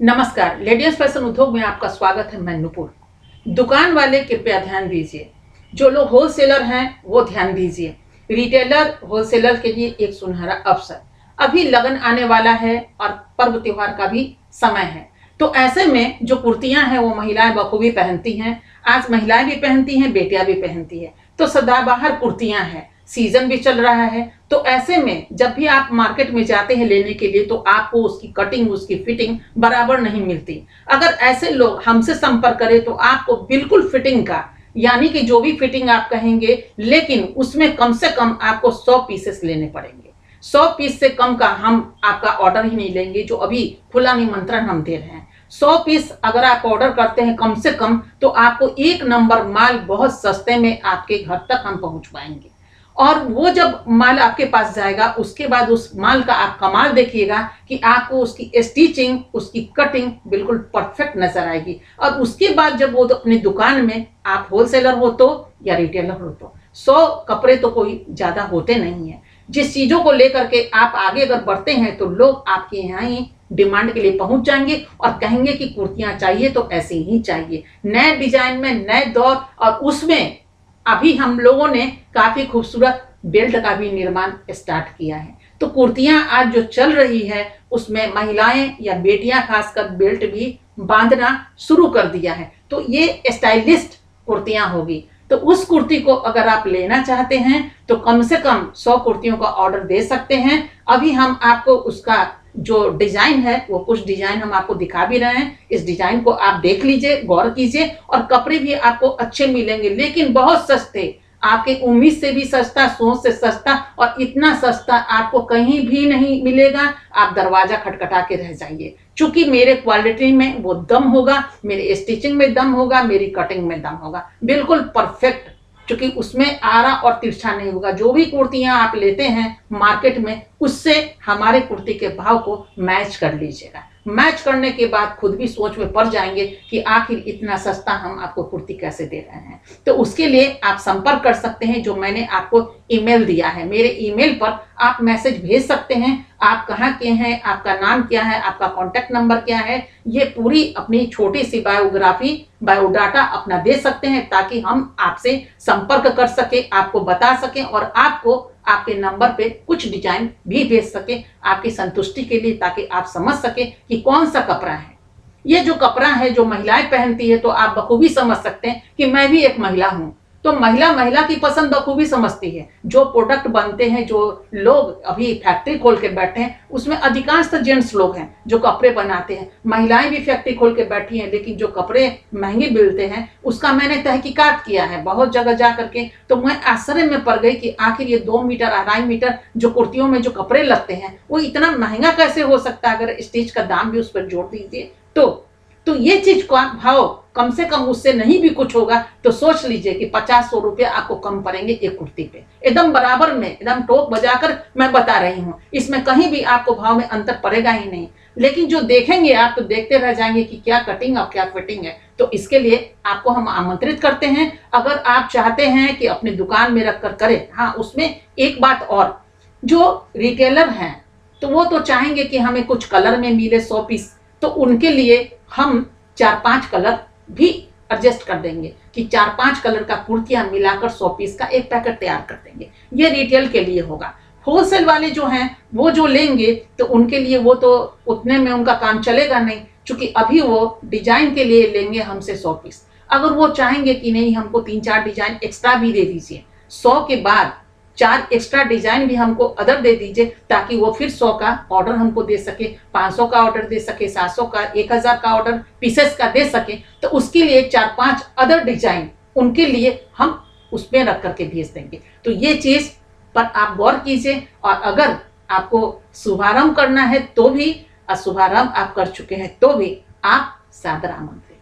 नमस्कार, ladies fashion उद्योग में आपका स्वागत है। मैं नुपुर। दुकान वाले कृपया ध्यान दीजिए, जो लोग होलसेलर हैं वो ध्यान दीजिए। रिटेलर होलसेलर के लिए एक सुनहरा अवसर। अभी लगन आने वाला है और पर्व त्योहार का भी समय है, तो ऐसे में जो कुर्तियां हैं वो महिलाएं बखूबी पहनती हैं। आज महिलाएं भी पहनती हैं, बेटियां भी पहनती हैं, तो सदाबहार कुर्तियां हैं, सीजन भी चल रहा है। तो ऐसे में जब भी आप मार्केट में जाते हैं लेने के लिए, तो आपको उसकी कटिंग, उसकी फिटिंग बराबर नहीं मिलती। अगर ऐसे लोग हमसे संपर्क करें तो आपको बिल्कुल फिटिंग का, यानी कि जो भी फिटिंग आप कहेंगे, लेकिन उसमें कम से कम आपको 100 पीसेस लेने पड़ेंगे। 100 पीस से कम का हम आपका ऑर्डर ही नहीं लेंगे, जो अभी खुला निमंत्रण हम दे रहे हैं। 100 पीस अगर आप ऑर्डर करते हैं कम से कम, तो आपको एक नंबर माल बहुत सस्ते में आपके घर तक हम पहुंच पाएंगे। और वो जब माल आपके पास जाएगा, उसके बाद उस माल का आप कमाल देखिएगा कि आपको उसकी स्टिचिंग, उसकी कटिंग बिल्कुल परफेक्ट नजर आएगी। और उसके बाद जब वो अपनी दुकान में, आप होलसेलर हो तो या रिटेलर हो तो, 100 कपड़े तो कोई ज्यादा होते नहीं है। जिस चीजों को लेकर के आप आगे अगर बढ़ते हैं तो लोग आपके यहाँ ही डिमांड के लिए पहुंच जाएंगे और कहेंगे कि कुर्तियां चाहिए तो ऐसे ही चाहिए, नए डिजाइन में, नए दौर। और उसमें अभी हम लोगों ने काफी खूबसूरत बेल्ट का भी निर्माण स्टार्ट किया है। तो कुर्तियां आज जो चल रही है उसमें महिलाएं या बेटियां खासकर बेल्ट भी बांधना शुरू कर दिया है। तो ये स्टाइलिस्ट कुर्तियां होगी। तो उस कुर्ती को अगर आप लेना चाहते हैं तो कम से कम 100 कुर्तियों का ऑर्डर दे सकते हैं। अभी हम आपको उसका जो डिजाइन है, वो कुछ डिजाइन हम आपको दिखा भी रहे हैं। इस डिजाइन को आप देख लीजिए, गौर कीजिए, और कपड़े भी आपको अच्छे मिलेंगे, लेकिन बहुत सस्ते। आपके उम्मीद से भी सस्ता, सोच से सस्ता, और इतना सस्ता आपको कहीं भी नहीं मिलेगा। आप दरवाजा खटखटा के रह जाइए, क्योंकि मेरे क्वालिटी में वो दम होगा, मेरे स्टिचिंग में दम होगा, मेरी कटिंग में दम होगा, बिल्कुल परफेक्ट। क्योंकि उसमें आरा और तिरछा नहीं होगा। जो भी कुर्तियां आप लेते हैं मार्केट में, उससे हमारे कुर्ती के भाव को मैच कर लीजिएगा। मैच करने के बाद खुद भी सोच में पड़ जाएंगे कि आखिर इतना सस्ता हम आपको कुर्ती कैसे दे रहे हैं। तो उसके लिए आप संपर्क कर सकते हैं, जो मैंने आपको ईमेल दिया है। मेरे ईमेल पर आप मैसेज भेज सकते हैं। आप कहाँ के हैं, आपका नाम क्या है, आपका कॉन्टेक्ट नंबर क्या है, ये पूरी अपनी छोटी सी बायोग्राफी, बायोडाटा अपना दे सकते हैं, ताकि हम आपसे संपर्क कर सके, आपको बता सकें और आपको आपके नंबर पे कुछ डिजाइन भी भेज सके आपकी संतुष्टि के लिए, ताकि आप समझ सके कि कौन सा कपड़ा है। ये जो कपड़ा है जो महिलाएं पहनती है, तो आप बखूबी समझ सकते हैं कि मैं भी एक महिला हूं। तो महिला की पसंद बखूबी समझती है। जो प्रोडक्ट बनते हैं, जो लोग अभी फैक्ट्री खोल के बैठे हैं, उसमें अधिकांश जेंट्स लोग हैं जो कपड़े बनाते हैं। महिलाएं भी फैक्ट्री खोल के बैठी हैं, लेकिन जो कपड़े महंगे मिलते हैं उसका मैंने तहकीकात किया है बहुत जगह जा करके। तो मैं आश्चर्य में पड़ गई कि आखिर ये 2 मीटर, 2.5 मीटर जो कुर्तियों में जो कपड़े लगते हैं, वो इतना महंगा कैसे हो सकता है। अगर स्टिच का दाम भी उस पर जोड़ दीजिए तो ये चीज का भाव कम से कम उससे नहीं भी कुछ होगा, तो सोच लीजिए कि 50-100 रुपये आपको कम पड़ेंगे एक कुर्ती पे। एकदम बराबर में, एकदम टोक बजाकर मैं बता रही हूँ, इसमें कहीं भी आपको भाव में अंतर पड़ेगा ही नहीं। लेकिन जो देखेंगे आप, तो देखते रह जाएंगे कि क्या कटिंग और क्या फिटिंग है। तो इसके लिए आपको हम आमंत्रित करते हैं, अगर आप चाहते हैं कि अपनी दुकान में रखकर करें। हाँ, उसमें एक बात और, जो रिटेलर हैं तो वो तो चाहेंगे कि हमें कुछ कलर में मिले 100 पीस, तो उनके लिए हम 4-5 कलर भी एडजस्ट कर देंगे कि 4-5 कलर का कुर्तियां मिलाकर 100 पीस का एक पैकेट तैयार कर देंगे। ये रिटेल के लिए होगा। होलसेल वाले जो हैं वो जो लेंगे, तो उनके लिए वो तो उतने में उनका काम चलेगा नहीं, क्योंकि अभी वो डिजाइन के लिए लेंगे हमसे 100 पीस। अगर वो चाहेंगे कि नहीं, हमको 3-4 डिजाइन एक्स्ट्रा भी दे दीजिए, 100 के बाद 4 एक्स्ट्रा डिजाइन भी हमको अदर दे दीजिए, ताकि वो फिर 100 का ऑर्डर हमको दे सके, 500 का ऑर्डर दे सके, 700 का, 1000 का ऑर्डर पीसेस का दे सके। तो उसके लिए 4-5 अदर डिजाइन उनके लिए हम उसमें रख करके भेज देंगे। तो ये चीज पर आप गौर कीजिए। और अगर आपको शुभारंभ करना है तो भी, और शुभारंभ आप कर चुके हैं तो भी, आप सादर आमंत्रित।